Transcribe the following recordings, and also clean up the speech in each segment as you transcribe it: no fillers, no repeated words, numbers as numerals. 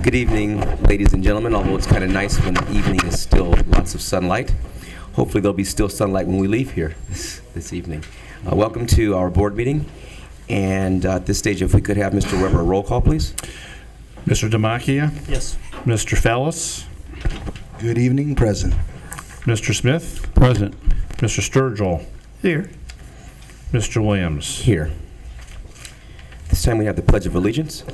Good evening, ladies and gentlemen, although it's kind of nice when the evening is still lots of sunlight. Hopefully there'll be still sunlight when we leave here this evening. Welcome to our board meeting. And at this stage, if we could have Mr. Weber, a roll call, please. Mr. Demakia? Yes. Mr. Fellis? Good evening, present. Mr. Smith? Present. Mr. Sturgill? Here. Mr. Williams? Here. This time we have the Pledge of Allegiance.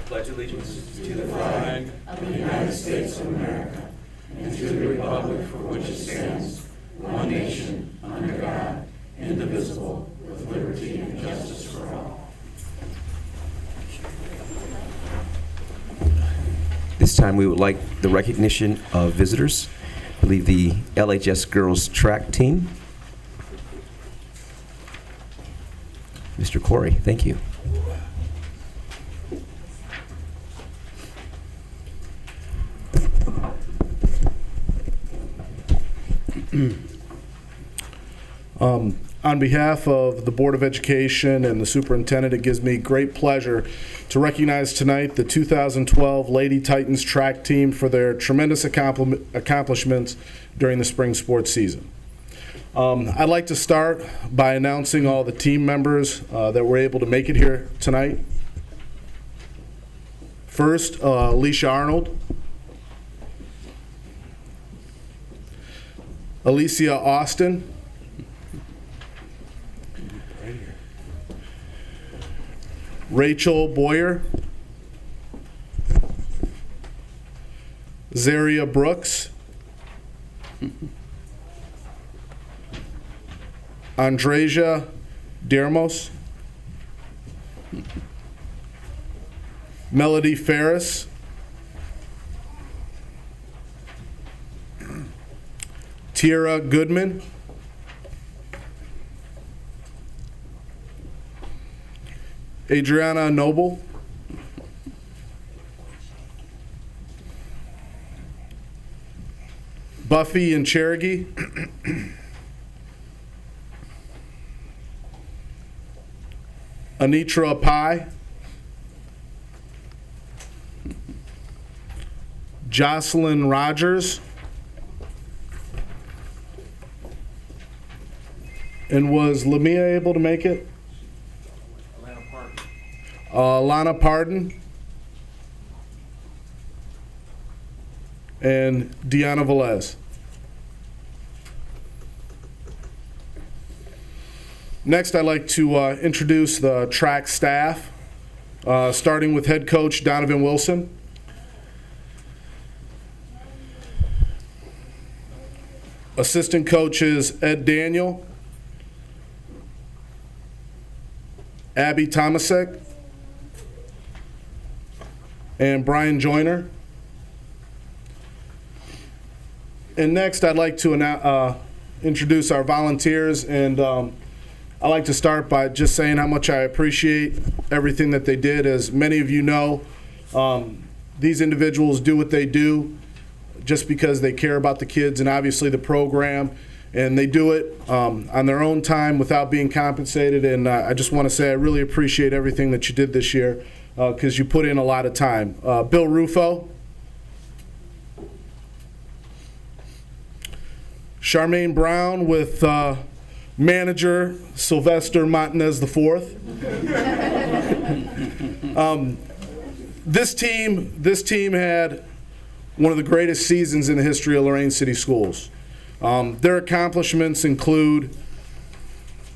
Pledge allegiance to the flag of the United States of America and to the republic for which it stands, one nation, under God, indivisible, with liberty and justice for all. This time we would like the recognition of visitors. I believe the LHS girls track team. Mr. Corey, thank you. On behalf of the Board of Education and the Superintendent, it gives me great pleasure to recognize tonight the 2012 Lady Titans track team for their tremendous accomplishments during the spring sports season. I'd like to start by announcing all the team members that were able to make it here tonight. First, Alicia Arnold, Alicia Austin, Rachel Boyer, Zaria Brooks, Andreja Dermos, Melody Ferris, Tierra Goodman, Adriana Noble, Buffy and Cherokee, Anitra Pai, Jocelyn Rogers, and was Lamia able to make it? Lana Pardon, and Deanna Velez. Next, I'd like to introduce the track staff, starting with head coach Donovan Wilson. Assistant coaches Ed Daniel, Abby Tomasek, and Brian Joyner. And next, I'd like to introduce our volunteers, and I'd like to start by just saying how much I appreciate everything that they did. As many of you know, these individuals do what they do just because they care about the kids and obviously the program, and they do it on their own time without being compensated. And I just want to say I really appreciate everything that you did this year, because you put in a lot of time. Bill Rufo, Charmaine Brown with manager Sylvester Montanez IV. This team had one of the greatest seasons in the history of Lorain City Schools. Their accomplishments include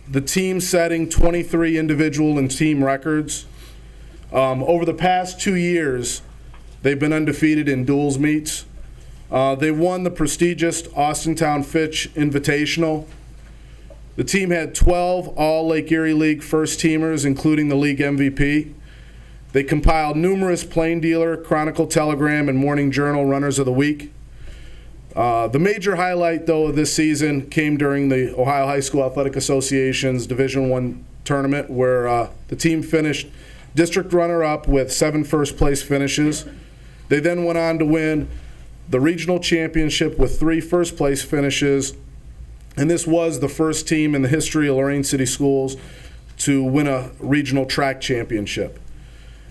the team setting 23 individual and team records. Over the past 2 years, they've been undefeated in duels meets. They won the prestigious Austintown Fitch Invitational. The team had 12 All-Lake Erie League first teamers, including the league MVP. They compiled numerous Plain Dealer, Chronicle Telegram, and Morning Journal Runners of the Week. The major highlight, though, of this season came during the Ohio High School Athletic Association's Division I tournament, where the team finished district runner-up with 7 first-place finishes. They then went on to win the regional championship with 3 first-place finishes And this was the first team in the history of Lorain City Schools to win a regional track championship.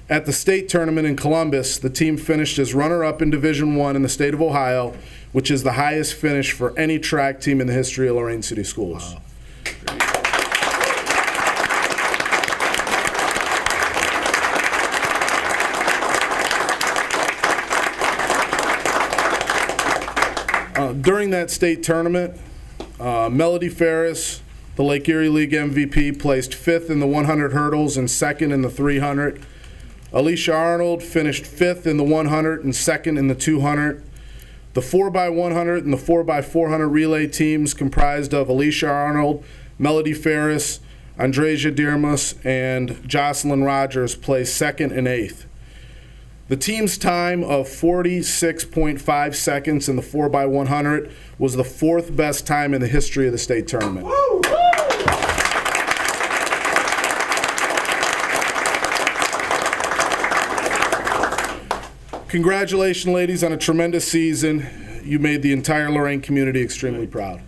At the state tournament in Columbus, the team finished as runner-up in Division I in the state of Ohio, which is the highest finish for any track team in the history of Lorain City Schools. Wow. During that state tournament, Melody Ferris, the Lake Erie League MVP, placed 5th in the 100 hurdles and 2nd in the 300. Alicia Arnold finished 5th in the 100 and 2nd in the 200. The 4x100 and the 4x400 relay teams comprised of Alicia Arnold, Melody Ferris, Andreja Dirmus, and Jocelyn Rogers placed 2nd and 8th. The team's time of 46.5 seconds in the 4x100 was the 4th best time in the history of the state tournament. Congratulations, ladies, on a tremendous season. You made the entire Lorain community extremely proud.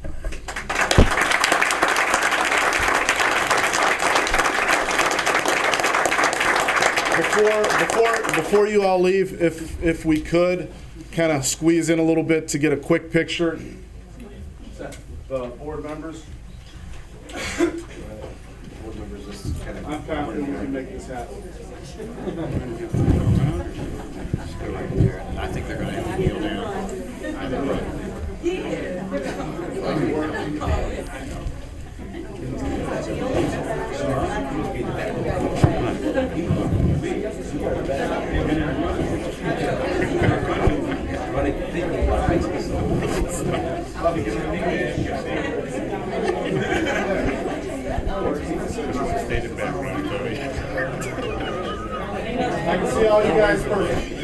Before you all leave, if we could, kind of squeeze in a little bit to get a quick picture. The board members. I'm confident we can make this happen. I think they're going to have to kneel down. I can see all you guys first.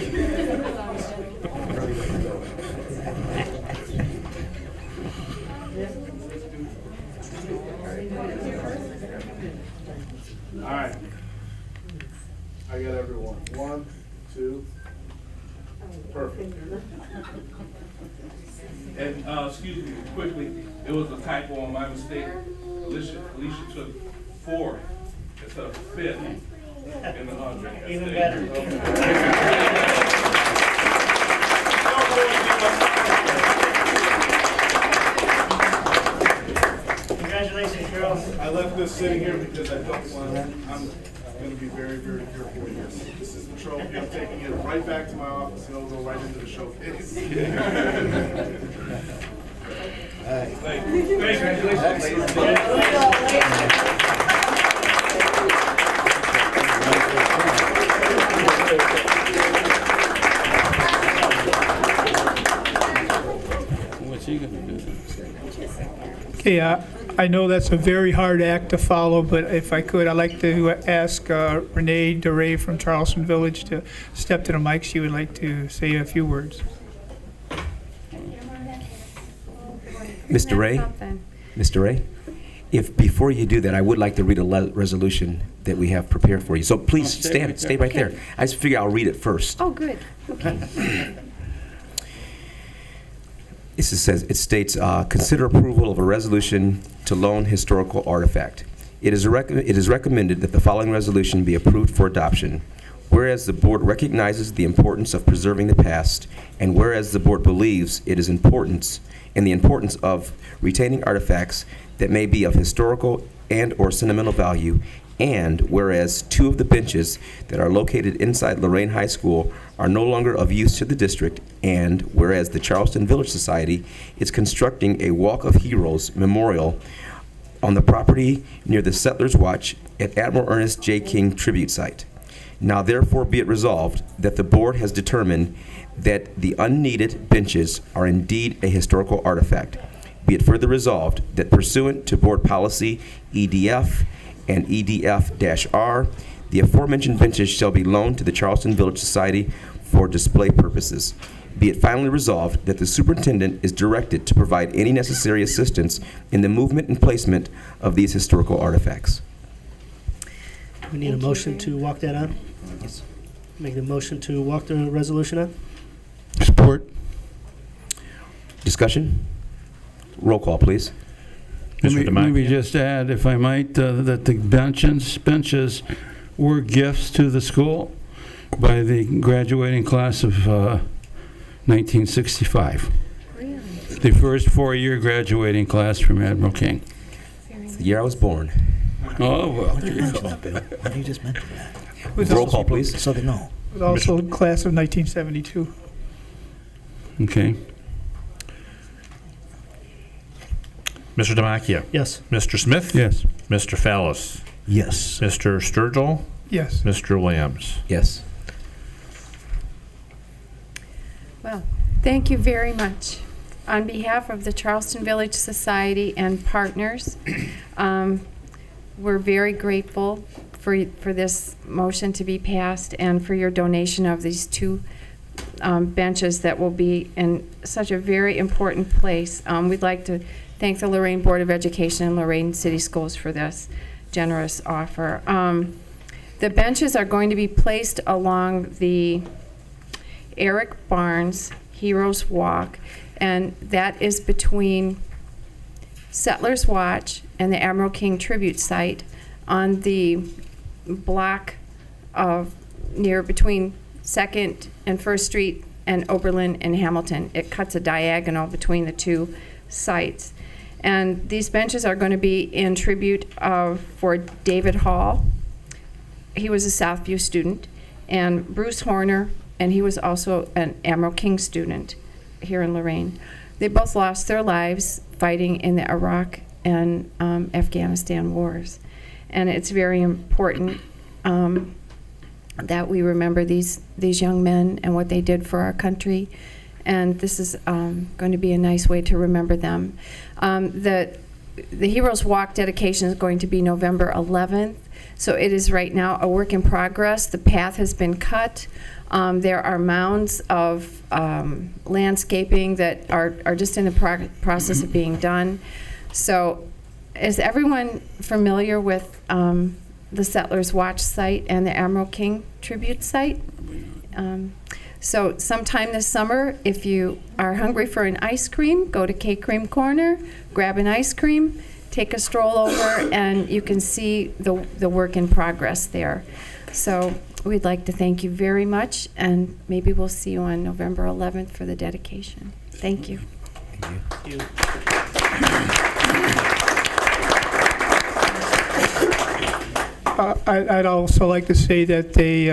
All right. I got everyone. 1, 2. Perfect. And excuse me, quickly, it was a typo on my mistake. Alicia took 4th instead of 5th in the 100. Even better. Congratulations, girls. I left this sitting here because I don't want. I'm going to be very, very careful with this. This is the trophy. I'm taking it right back to my office, and it'll go right into the showcase. Thank you. Congratulations. What's he going to do? Okay, I know that's a very hard act to follow, but if I could, I'd like to ask Renee DeRay from Charleston Village to step to the mic. She would like to say a few words. Mr. Ray? Mr. Ray? If before you do that, I would like to read a resolution that we have prepared for you. So please stay right there. I just figure I'll read it first. Oh, good. Okay. It states, consider approval of a resolution to loan historical artifact. It is recommended that the following resolution be approved for adoption. Whereas the board recognizes the importance of preserving the past, and whereas the board believes it is importance of retaining artifacts that may be of historical and or sentimental value, and whereas 2 of the benches that are located inside Lorain High School are no longer of use to the district, and whereas the Charleston Village Society is constructing a Walk of Heroes memorial on the property near the Settlers Watch at Admiral Ernest J. King Tribute Site. Now therefore be it resolved that the board has determined that the unneeded benches are indeed a historical artifact. Be it further resolved that pursuant to board policy EDF and EDF-R, the aforementioned benches shall be loaned to the Charleston Village Society for display purposes. Be it finally resolved that the superintendent is directed to provide any necessary assistance in the movement and placement of these historical artifacts. We need a motion to walk that on? Yes. Make the motion to walk the resolution on? Support. Discussion? Roll call, please. Mr. Let me Damachia? just add, if I might, that the benches were gifts to the school by the graduating class of 1965. Really? The first four-year graduating class from Admiral King. It's the year I was born. Oh, well. Why don't you mention that, Bill? Why don't you just mention that? Roll call, please. So they know. It was also class of 1972. Okay. Mr. Damachia? Yes. Mr. Smith? Yes. Mr. Fallis? Yes. Mr. Sturgill? Yes. Mr. Williams? Yes. Well, thank you very much. On behalf of the Charleston Village Society and partners, we're very grateful for this motion to be passed and for your donation of these two benches that will be in such a very important place. We'd like to thank the Lorain Board of Education and Lorain City Schools for this generous offer. The benches are going to be placed along the Eric Barnes Heroes Walk, and that is between Settlers Watch and the Admiral King Tribute Site on the block of near between 2nd and 1st Street and Oberlin and Hamilton. It cuts a diagonal between the two sites. And these benches are going to be in tribute for David Hall. He was a Southview student, and Bruce Horner, and he was also an Admiral King student here in Lorain. They both lost their lives fighting in the Iraq and Afghanistan wars. And it's very important that we remember these young men and what they did for our country. And this is going to be a nice way to remember them. The Heroes Walk dedication is going to be November 11th. So it is right now a work in progress. The path has been cut. There are mounds of landscaping that are just in the process of being done. So is everyone familiar with the Settlers Watch site and the Admiral King Tribute site? So sometime this summer, if you are hungry for an ice cream, go to Cake Cream Corner, grab an ice cream, take a stroll over, and you can see the work in progress there. So we'd like to thank you very much, and maybe we'll see you on November 11th for the dedication. Thank you. Thank you. I'd also like to say that they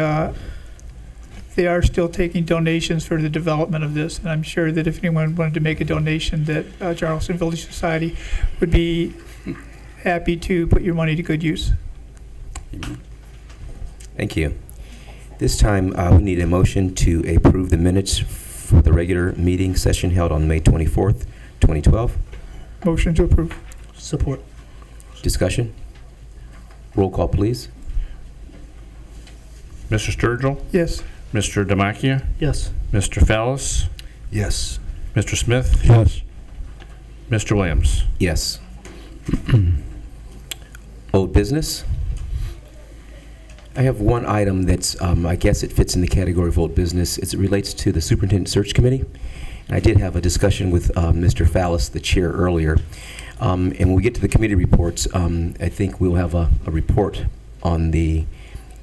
are still taking donations for the development of this, and I'm sure that if anyone wanted to make a donation, that Charleston Village Society would be happy to put your money to good use. Thank you. This time, we need a motion to approve the minutes for the regular meeting session held on May 24th, 2012. Motion to approve. Support. Discussion? Roll call, please. Mr. Sturgill? Yes. Mr. Damachia? Yes. Mr. Fallis? Yes. Mr. Smith? Yes. Mr. Williams? Yes. Old business? I have one item that's, I guess it fits in the category of old business. It relates to the Superintendent Search Committee. And I did have a discussion with Mr. Fallis, the chair, earlier. And when we get to the committee reports, I think we'll have a report on the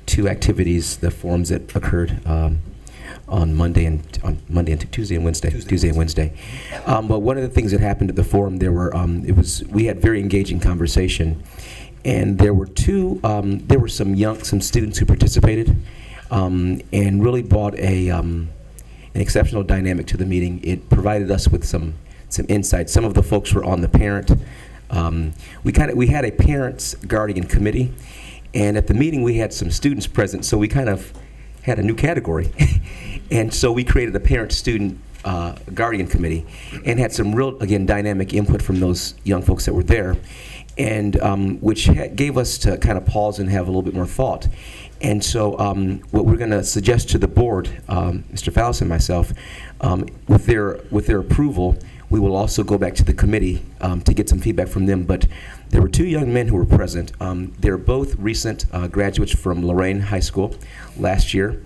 two activities, the forums that occurred on Monday and Tuesday and Wednesday. Tuesday and Wednesday. But one of the things that happened at the forum, there were we had very engaging conversation, and there were some students who participated and really brought an exceptional dynamic to the meeting. It provided us with some insight. Some of the folks were on the parent. We had a parents guardian committee, and at the meeting we had some students present, so we kind of had a new category. And so we created a parent-student guardian committee and had some real, again, dynamic input from those young folks that were there, and which gave us to kind of pause and have a little bit more thought. And so what we're going to suggest to the board, Mr. Fallis and myself, with their approval, we will also go back to the committee to get some feedback from them. But there were two young men who were present. They're both recent graduates from Lorain High School last year.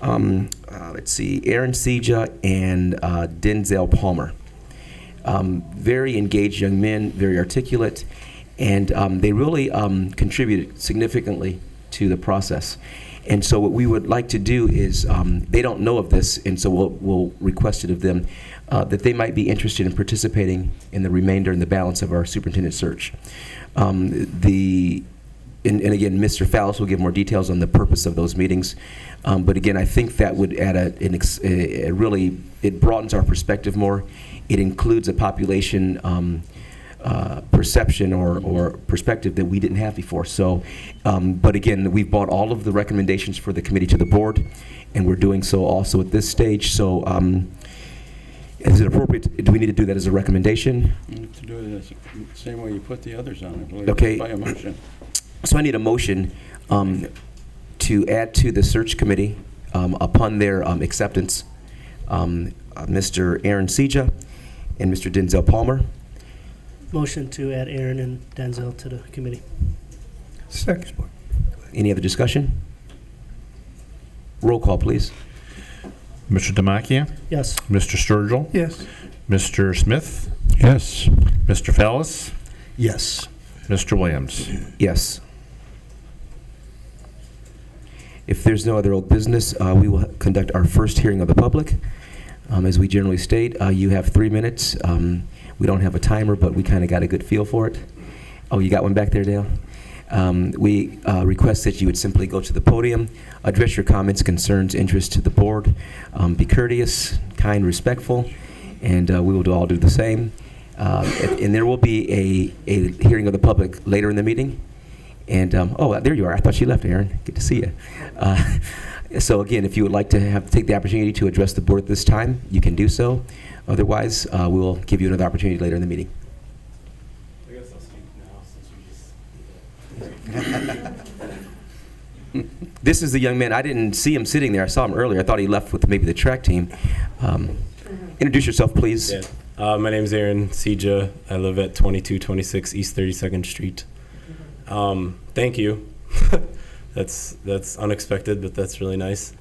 Let's see, Aaron Seja and Denzel Palmer. Very engaged young men, very articulate, and they really contributed significantly to the process. And so what we would like to do is, they don't know of this, and so we'll request it of them, that they might be interested in participating in the remainder and the balance of our superintendent search. And again, Mr. Fallis will give more details on the purpose of those meetings. But again, I think that would add it broadens our perspective more. It includes a population perception or perspective that we didn't have before. So, but again, we've brought all of the recommendations for the committee to the board, and we're doing so also at this stage. So, is it appropriate? Do we need to do that as a recommendation? You need to do it as the same way you put the others on, I believe. Okay. By a motion. So I need a motion to add to the search committee upon their acceptance, Mr. Aaron Seja and Mr. Denzel Palmer. Motion to add Aaron and Denzel to the committee. Second. Any other discussion? Roll call, please. Mr. Demakia, Yes. Mr. Sturgill, Yes. Mr. Smith, Yes. Mr. Fallis, Yes. Mr. Williams. Yes. If there's no other old business, we will conduct our first hearing of the public. As we generally state, you have 3 minutes. We don't have a timer, but we kind of got a good feel for it. Oh, you got one back there, Dale? We request that you would simply go to the podium, address your comments, concerns, interests to the board, be courteous, kind, respectful, and we will all do the same. And there will be a hearing of the public later in the meeting. And, oh, there you are. I thought you left, Aaron. Good to see you. So again, if you would like to take the opportunity to address the board at this time, you can do so. Otherwise, we'll give you another opportunity later in the meeting. I guess I'll speak now since you just. This is the young man. I didn't see him sitting there. I saw him earlier. I thought he left with maybe the track team. Introduce yourself, please. Yeah. My name's Aaron Seja. I live at 2226 East 32nd Street. Thank you. That's unexpected, but that's really nice.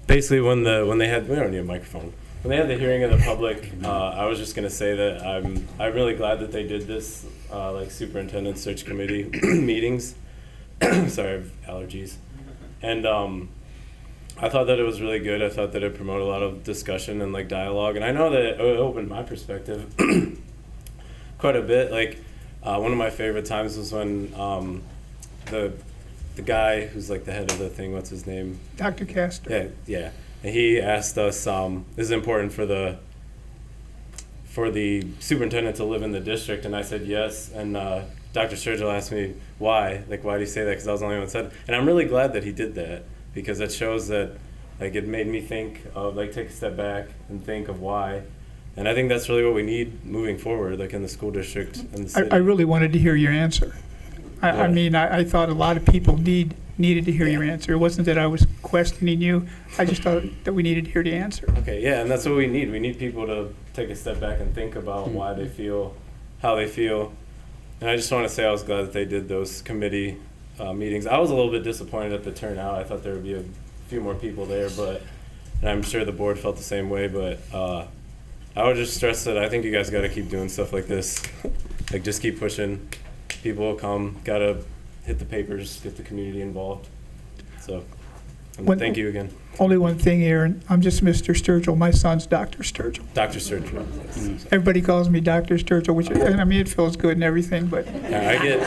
Basically, when they had, we don't need a microphone. When they had the hearing of the public, I was just gonna say that I'm really glad that they did this, like superintendent search committee meetings. Sorry, I have allergies. And I thought that it was really good. I thought that it promoted a lot of discussion and like dialogue. And I know that it opened my perspective quite a bit. Like one of my favorite times was when the guy who's like the head of the thing, what's his name? Dr. Castor. Yeah. And he asked us, this is important for the superintendent to live in the district, and I said yes. And Dr. Sturgill asked me why. Like, why do you say that? Because I was the only one who said it. And I'm really glad that he did that, because it shows that, like, it made me think of, like, take a step back and think of why. And I think that's really what we need moving forward, like in the school district and the city. I really wanted to hear your answer. I mean, I thought a lot of people needed to hear your answer. It wasn't that I was questioning you. I just thought that we needed to hear the answer. Okay, yeah, and that's what we need. We need people to take a step back and think about why they feel, how they feel. And I just want to say I was glad that they did those committee meetings. I was a little bit disappointed at the turnout. I thought there would be a few more people there, and I'm sure the board felt the same way, but I would just stress that I think you guys got to keep doing stuff like this. Like, just keep pushing. People will come. Got to hit the papers, get the community involved. So, thank you again. Only one thing, Aaron. I'm just Mr. Sturgill. My son's Dr. Sturgill. Dr. Sturgill. Everybody calls me Dr. Sturgill, which, I mean, it feels good and everything, but I get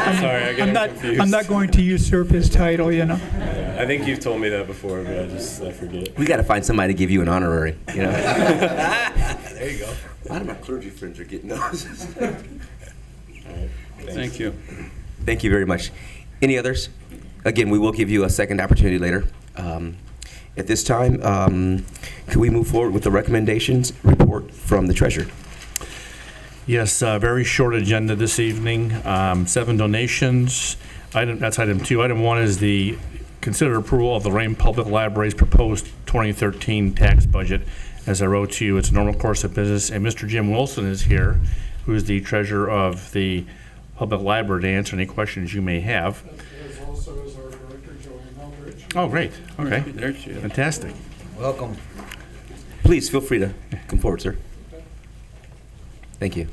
confused. I'm not going to usurp his title, you know. Yeah, I think you've told me that before, but I forget. We got to find somebody to give you an honorary, you know. There you go. A lot of my clergy friends are getting those. All right. Thank you. Thank you very much. Any others? Again, we will give you a second opportunity later. At this time, can we move forward with the recommendations report from the treasurer? Yes, very short agenda this evening. 7 donations. That's item 2. Item 1 is the consider approval of the Lorain Public Library's proposed 2013 tax budget. As I wrote to you, it's a normal course of business, and Mr. Jim Wilson is here, who is the treasurer of the Public Library, to answer any questions you may have. Also is our director, Joanne Eldridge. Oh, great. Okay. There she is. Fantastic. Welcome. Please feel free to come forward, sir. Thank you.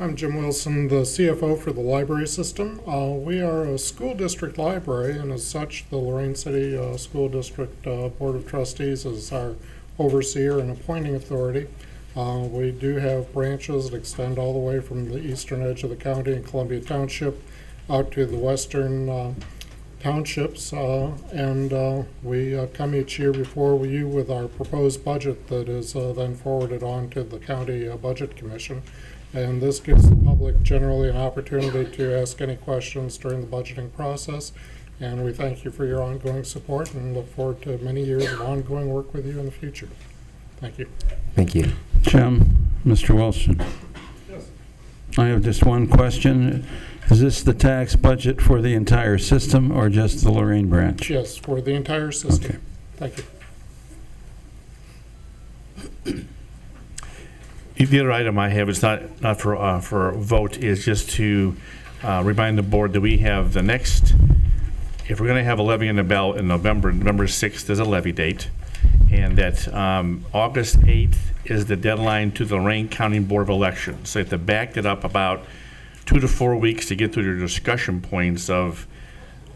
I'm Jim Wilson, the CFO for the library system. We are a school district library, and as such, the Lorain City School District Board of Trustees is our overseer and appointing authority. We do have branches that extend all the way from the eastern edge of the county in Columbia Township out to the western townships, and we come each year before you with our proposed budget that is then forwarded on to the county budget commission. And this gives the public generally an opportunity to ask any questions during the budgeting process. And we thank you for your ongoing support and look forward to many years of ongoing work with you in the future. Thank you. Thank you. Jim, Mr. Wilson. Yes. I have just one question. Is this the tax budget for the entire system or just the Lorain branch? Yes, for the entire system. Okay. Thank you. The other item I have is not for a vote, is just to remind the board that we have the next, if we're going to have a levy in the ballot in November 6th is a levy date, and that August 8th is the deadline to the Lorain County Board of Elections. So you have to back it up about 2 to 4 weeks to get through your discussion points of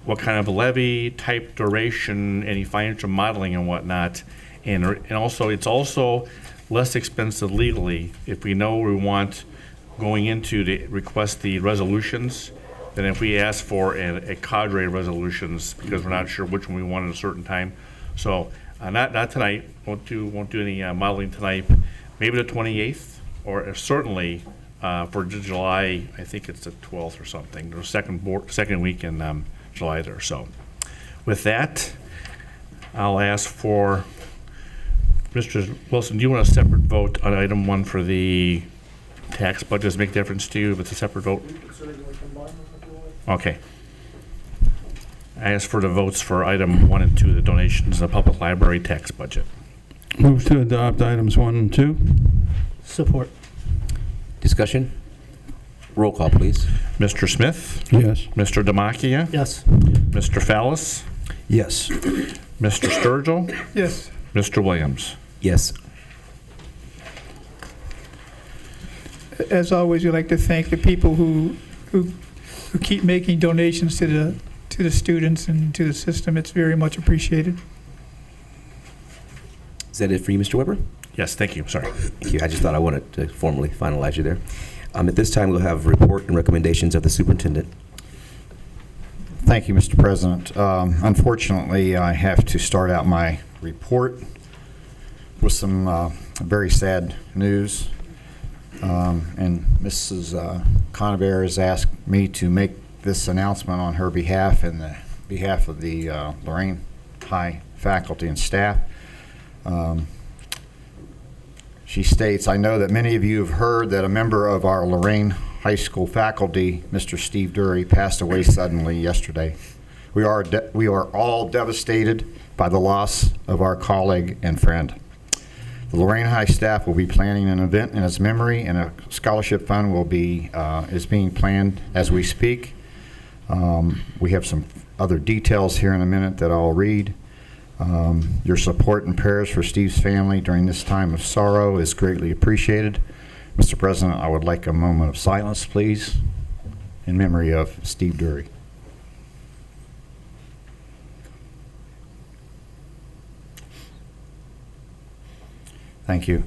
what kind of levy, type, duration, any financial modeling and whatnot. And also, it's also less expensive legally if we know we want going into to request the resolutions than if we ask for a cadre of resolutions because we're not sure which one we want at a certain time. So not tonight. Won't do any modeling tonight. Maybe the 28th, or certainly for July. I think it's the 12th or something. The second week in July there. So with that, I'll ask for. Mr. Wilson, do you want a separate vote on item 1 for the tax budget? Does it make a difference to you if it's a separate vote? Okay. I ask for the votes for item 1 and 2, the donations of the public library tax budget. Move to adopt items 1 and 2. Support. Discussion? Roll call, please. Mr. Smith? Yes. Mr. Demakia? Yes. Mr. Fallis? Yes. Mr. Sturgill? Yes. Mr. Williams? Yes. As always, we'd like to thank the people who keep making donations to the students and to the system. It's very much appreciated. Is that it for you, Mr. Weber? Yes, thank you. Sorry. Thank you. I just thought I wanted to formally finalize you there. At this time, we'll have report and recommendations of the superintendent. Thank you, Mr. President. Unfortunately, I have to start out my report with some very sad news. And Mrs. Conover has asked me to make this announcement on her behalf and the behalf of the Lorain High faculty and staff. She states, I know that many of you have heard that a member of our Lorain High School faculty, Mr. Steve Dury, passed away suddenly yesterday. We are all devastated by the loss of our colleague and friend. The Lorain High staff will be planning an event in his memory, and a scholarship fund will be is being planned as we speak. We have some other details here in a minute that I'll read. Your support and prayers for Steve's family during this time of sorrow is greatly appreciated. Mr. President, I would like a moment of silence, please, in memory of Steve Dury. Thank you.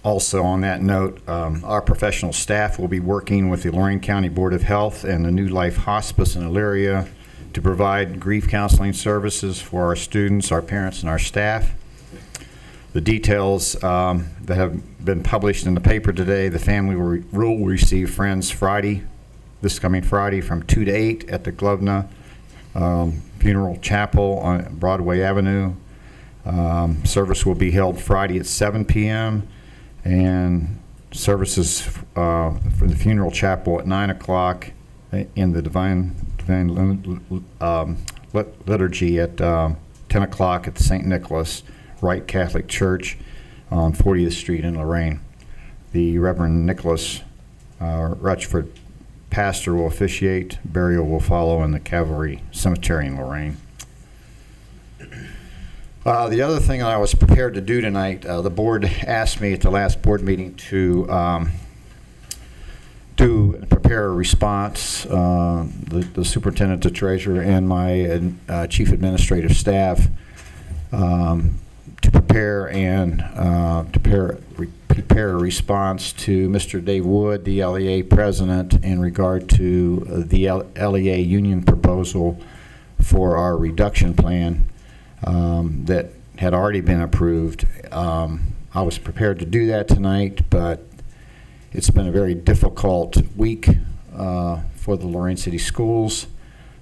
Also on that note, our professional staff will be working with the Lorain County Board of Health and the New Life Hospice in Elyria to provide grief counseling services for our students, our parents, and our staff. The details that have been published in the paper today, the family will receive friends this coming Friday from 2 to 8 at the Glovna Funeral Chapel on Broadway Avenue. Service will be held Friday at 7 p.m. and services for the funeral chapel at 9 o'clock in the Divine Liturgy at 10 o'clock at the St. Nicholas Rite Catholic Church on 40th Street in Lorain. The Reverend Nicholas Rutchford, pastor, will officiate. Burial will follow in the Calvary Cemetery in Lorain. The other thing I was prepared to do tonight, the board asked me at the last board meeting to prepare a response, the superintendent, the treasurer, and my chief administrative staff to prepare a response to Mr. Dave Wood, the LEA president, in regard to the LEA union proposal for our reduction plan that had already been approved. I was prepared to do that tonight, but it's been a very difficult week for the Lorain City Schools,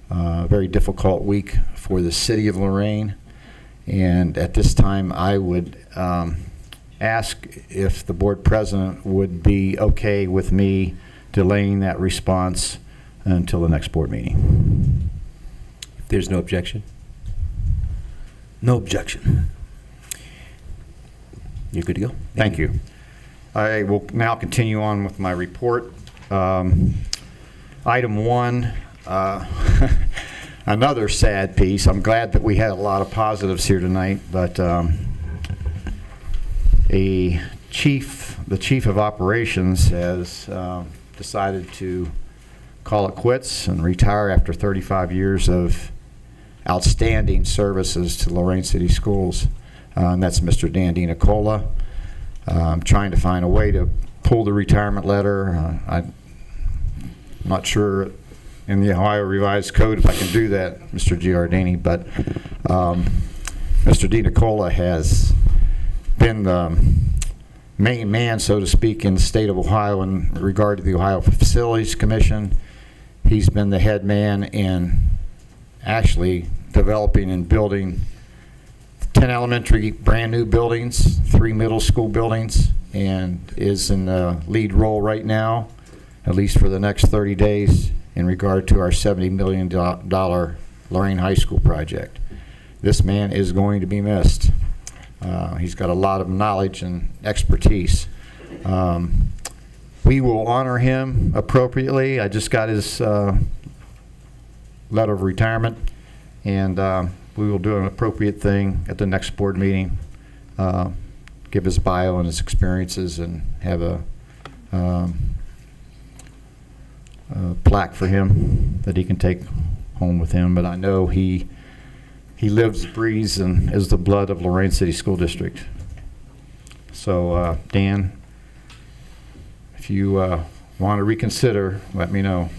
a very difficult week for the city of Lorain. And at this time, I would ask if the board president would be okay with me delaying that response until the next board meeting. If there's no objection, No objection. you're good to go. Thank you. I will now continue on with my report. Item 1, another sad piece. I'm glad that we had a lot of positives here tonight, but the chief of operations has decided to call it quits and retire after 35 years of outstanding services to Lorain City Schools. And that's Mr. Dan DiNicola. I'm trying to find a way to pull the retirement letter. I'm not sure in the Ohio Revised Code if I can do that, Mr. Giardini, but Mr. DiNicola has been the main man, so to speak, in the state of Ohio in regard to the Ohio Facilities Commission. He's been the head man in actually developing and building 10 elementary brand new buildings, 3 middle school buildings, and is in the lead role right now, at least for the next 30 days, in regard to our $70 million Lorain High School project. This man is going to be missed. He's got a lot of knowledge and expertise. We will honor him appropriately. I just got his letter of retirement, and we will do an appropriate thing at the next board meeting, give his bio and his experiences, and have a plaque for him that he can take home with him. But I know he lives, breathes, and is the blood of Lorain City School District. So, Dan, if you want to reconsider, let me know.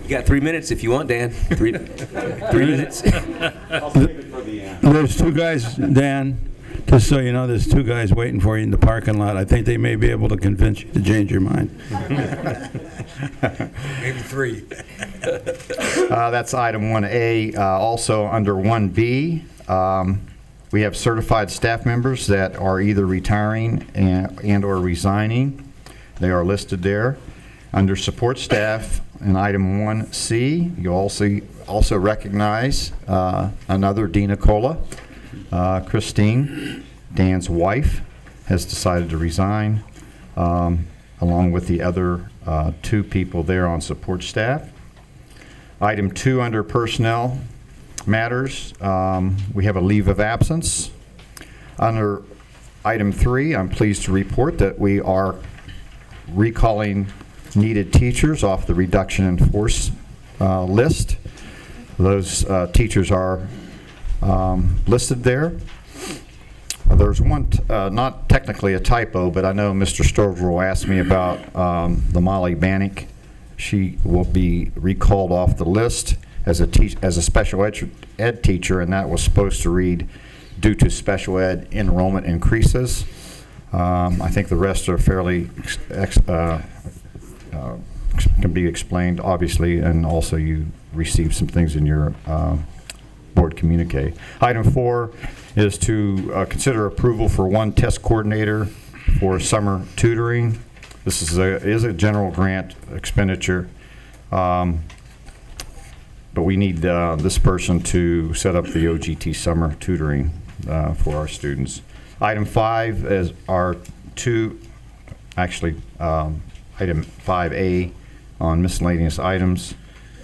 You got 3 minutes if you want, Dan. 3 minutes. There's 2 guys, Dan, just so you know, there's 2 guys waiting for you in the parking lot. I think they may be able to convince you to change your mind. Maybe 3. That's item 1A. Also under 1B, we have certified staff members that are either retiring and or resigning. They are listed there. Under support staff, in item 1C, you also recognize another DiNicola. Christine, Dan's wife, has decided to resign, along with the other 2 people there on support staff. Item 2 under personnel matters, we have a leave of absence. Under item 3, I'm pleased to report that we are recalling needed teachers off the reduction in force list. Those teachers are listed there. There's one, not technically a typo, but I know Mr. Stover will ask me about the Molly Bannock. She will be recalled off the list as a special ed teacher, and that was supposed to read, due to special ed enrollment increases. I think the rest are fairly can be explained, obviously, and also you received some things in your board communique. Item 4 is to consider approval for 1 test coordinator for summer tutoring. This is a general grant expenditure, but we need this person to set up the OGT summer tutoring for our students. Item 5 is our item 5A on miscellaneous items.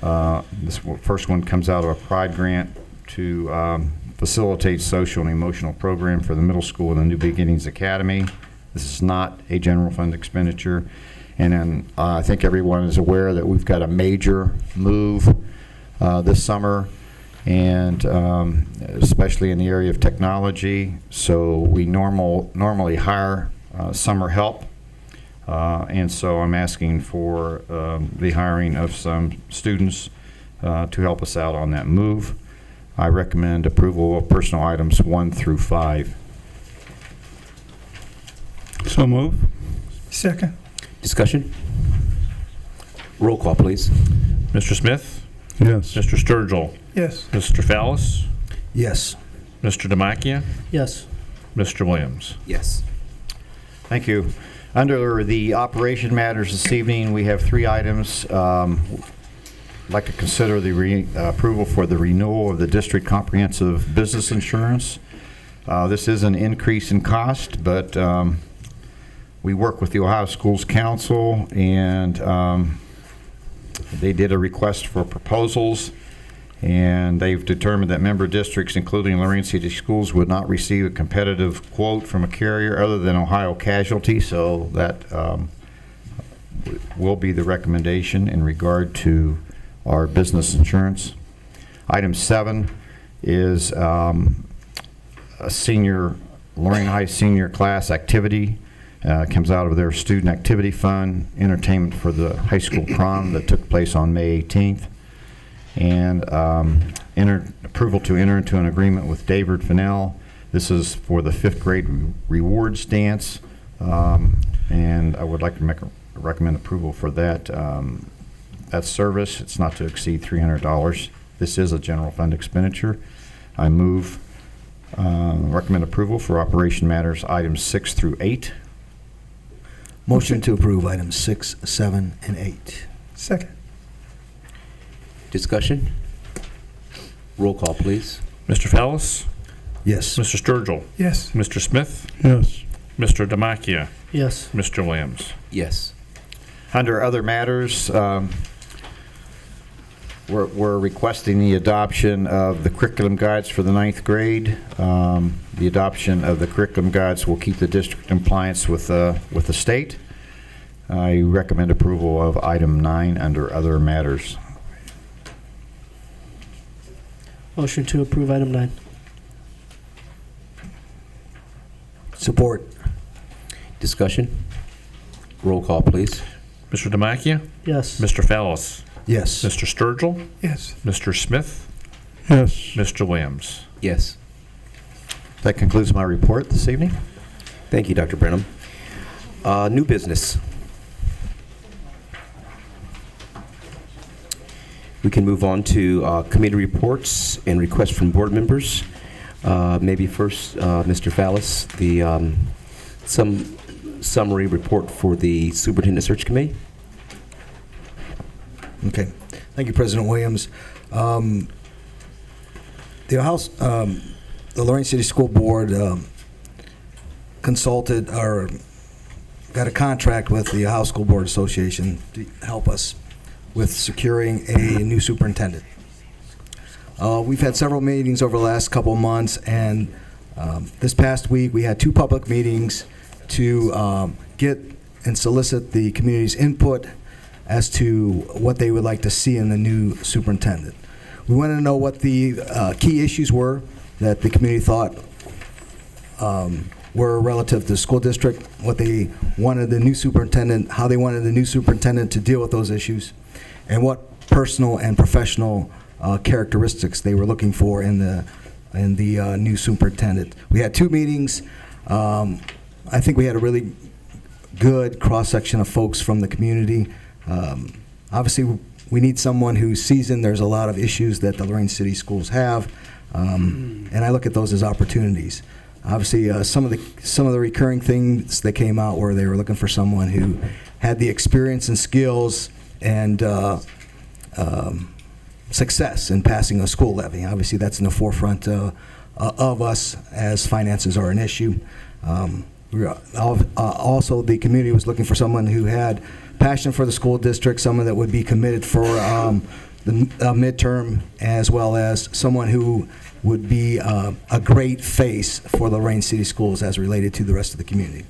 First one comes out of a PRIDE grant to facilitate social and emotional program for the middle school and the New Beginnings Academy. This is not a general fund expenditure. And then I think everyone is aware that we've got a major move this summer, and especially in the area of technology. So we normally hire summer help. And so I'm asking for the hiring of some students to help us out on that move. I recommend approval of personal items 1 through 5. So move. Second. Discussion? Roll call, please. Mr. Smith? Yes. Mr. Sturgill? Yes. Mr. Fallis? Yes. Mr. Demakia? Yes. Mr. Williams? Yes. Thank you. Under the operation matters this evening, we have 3 items. I'd like to consider the approval for the renewal of the district comprehensive business insurance. This is an increase in cost, but we work with the Ohio Schools Council, and they did a request for proposals, and they've determined that member districts, including Lorain City Schools, would not receive a competitive quote from a carrier other than Ohio Casualty, so that will be the recommendation in regard to our business insurance. Item 7 is a Lorain High senior class activity. Comes out of their student activity fund, entertainment for the high school prom that took place on May 18th. And approval to enter into an agreement with David Fennell. This is for the 5th grade rewards dance, and I would like to recommend approval for that service. It's not to exceed $300. This is a general fund expenditure. I recommend approval for operation matters items 6 through 8. Motion to approve items 6, 7, and 8. Second. Discussion? Roll call, please. Mr. Fallis? Yes. Mr. Sturgill? Yes. Mr. Smith? Yes. Mr. Demakia? Yes. Mr. Williams? Yes. Under other matters, we're requesting the adoption of the curriculum guides for the 9th grade. The adoption of the curriculum guides will keep the district in compliance with the state. I recommend approval of item 9 under other matters. Motion to approve item 9. Support. Discussion? Roll call, please. Mr. Demakia? Yes. Mr. Fallis? Yes. Mr. Sturgill? Yes. Mr. Smith? Yes. Mr. Williams? Yes. That concludes my report this evening. Thank you, Dr. Brenham. New business. We can move on to committee reports and requests from board members. Maybe first, Mr. Fallis, some summary report for the Superintendent Search Committee. Okay. Thank you, President Williams. The Lorain City School Board consulted or got a contract with the Ohio School Board Association to help us with securing a new superintendent. We've had several meetings over the last couple of months, and this past week we had 2 public meetings to get and solicit the community's input as to what they would like to see in the new superintendent. We wanted to know what the key issues were that the community thought were relative to the school district, what they wanted the new superintendent, how they wanted the new superintendent to deal with those issues, and what personal and professional characteristics they were looking for in the new superintendent. We had 2 meetings. I think we had a really good cross-section of folks from the community. Obviously, we need someone who's seasoned. There's a lot of issues that the Lorain City schools have, and I look at those as opportunities. Obviously, some of the recurring things that came out were they were looking for someone who had the experience and skills and success in passing a school levy. Obviously, that's in the forefront of us as finances are an issue. Also, the community was looking for someone who had passion for the school district, someone that would be committed for the midterm, as well as someone who would be a great face for Lorain City Schools as related to the rest of the community.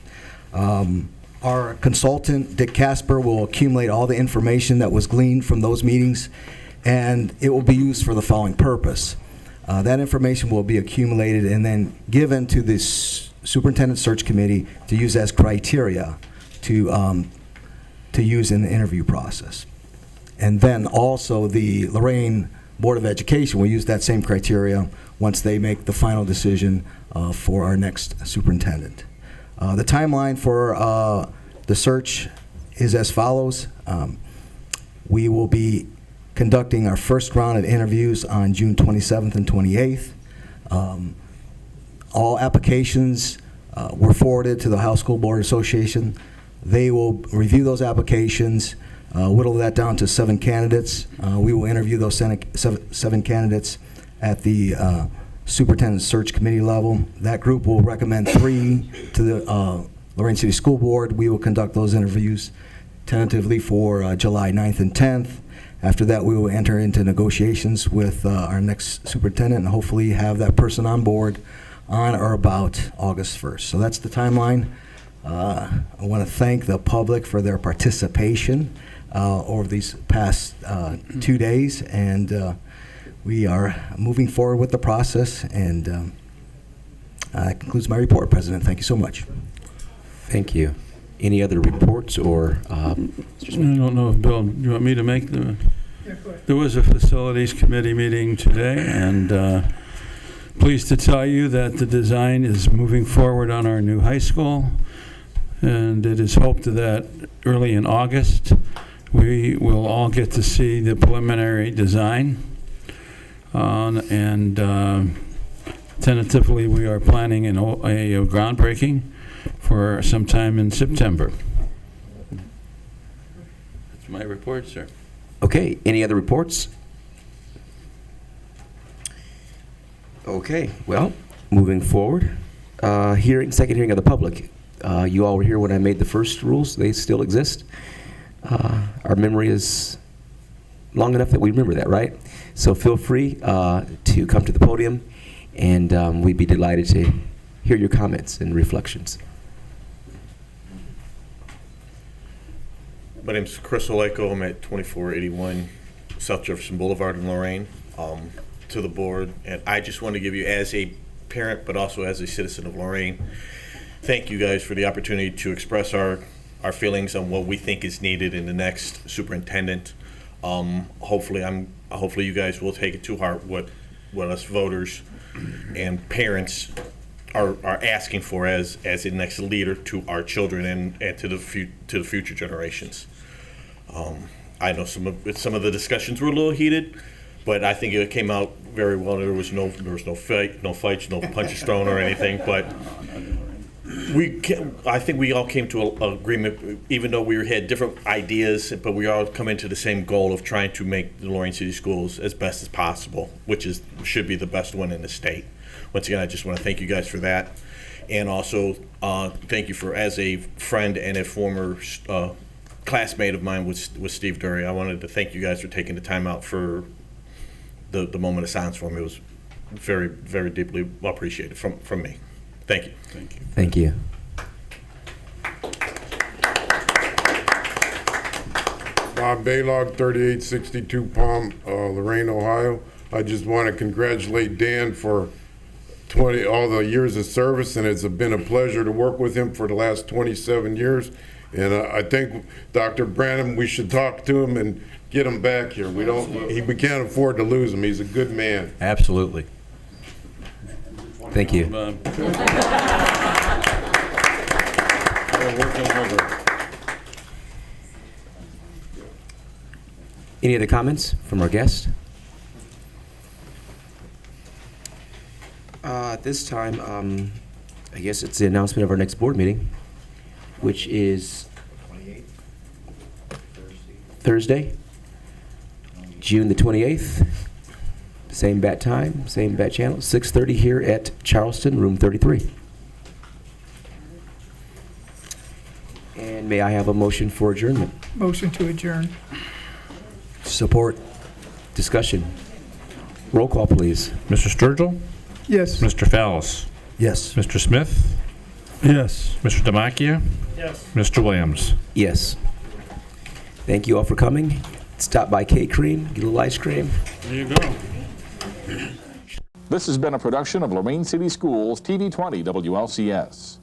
Our consultant, Dick Casper, will accumulate all the information that was gleaned from those meetings, and it will be used for the following purpose. That information will be accumulated and then given to the Superintendent Search Committee to use as criteria to use in the interview process. And then also the Lorain Board of Education will use that same criteria once they make the final decision for our next superintendent. The timeline for the search is as follows. We will be conducting our first round of interviews on June 27th and 28th. All applications were forwarded to the Ohio School Board Association. They will review those applications, whittle that down to 7 candidates. We will interview those 7 candidates at the Superintendent Search Committee level. That group will recommend 3 to the Lorain City School Board. We will conduct those interviews tentatively for July 9th and 10th. After that, we will enter into negotiations with our next superintendent and hopefully have that person on board on or about August 1st. So that's the timeline. I want to thank the public for their participation over these past 2 days, and we are moving forward with the process, and that concludes my report, President. Thank you so much. Thank you. Any other reports or? I don't know if Bill, you want me to make the? Yeah, go ahead. There was a facilities committee meeting today, and pleased to tell you that the design is moving forward on our new high school, and it is hoped that early in August we will all get to see the preliminary design, and tentatively we are planning a groundbreaking for sometime in September. That's my report, sir. Okay, any other reports? Okay, well, moving forward, second hearing of the public. You all were here when I made the first rules. They still exist. Our memory is long enough that we remember that, right? So feel free to come to the podium, and we'd be delighted to hear your comments and reflections. My name's Chris Oleko. I'm at 2481 South Jefferson Boulevard in Lorain. To the board, and I just want to give you, as a parent but also as a citizen of Lorain, thank you guys for the opportunity to express our feelings on what we think is needed in the next superintendent. Hopefully you guys will take it to heart what us voters and parents are asking for as a next leader to our children and to the future generations. I know some of the discussions were a little heated, but I think it came out very well. There was no fights, no punches thrown or anything. But I think we all came to an agreement, even though we had different ideas, but we all come into the same goal of trying to make the Lorain City Schools as best as possible, which should be the best one in the state. Once again, I just want to thank you guys for that, and also thank you for, as a friend and a former classmate of mine with Steve Dury. I wanted to thank you guys for taking the time out for the moment of silence for him. It was very, very deeply appreciated from me. Thank you. Thank you. Thank you. Bob Baylog, 3862 Palm, Lorain, Ohio. I just want to congratulate Dan for all the years of service, and it's been a pleasure to work with him for the last 27 years. And I think Dr. Branham, we should talk to him and get him back here. We can't afford to lose him. He's a good man. Absolutely. Thank you. Any other comments from our guest? At this time, I guess it's the announcement of our next board meeting, which is Thursday, June the 28th, Same bat time, same bat channel, 6:30 here at Charleston, room 33. And may I have a motion for adjournment? Motion to adjourn. Support. Discussion. Roll call, please. Mr. Sturgill? Yes. Mr. Fallis? Yes. Mr. Smith? Yes. Mr. Demakia? Yes. Mr. Williams? Yes. Thank you all for coming. Stop by K-Cream, get a little ice cream. There you go. This has been a production of Lorain City Schools TV 20 WLCS.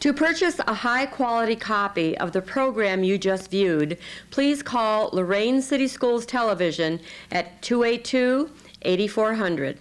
To purchase a high-quality copy of the program you just viewed, please call Lorain City Schools Television at 282-8400.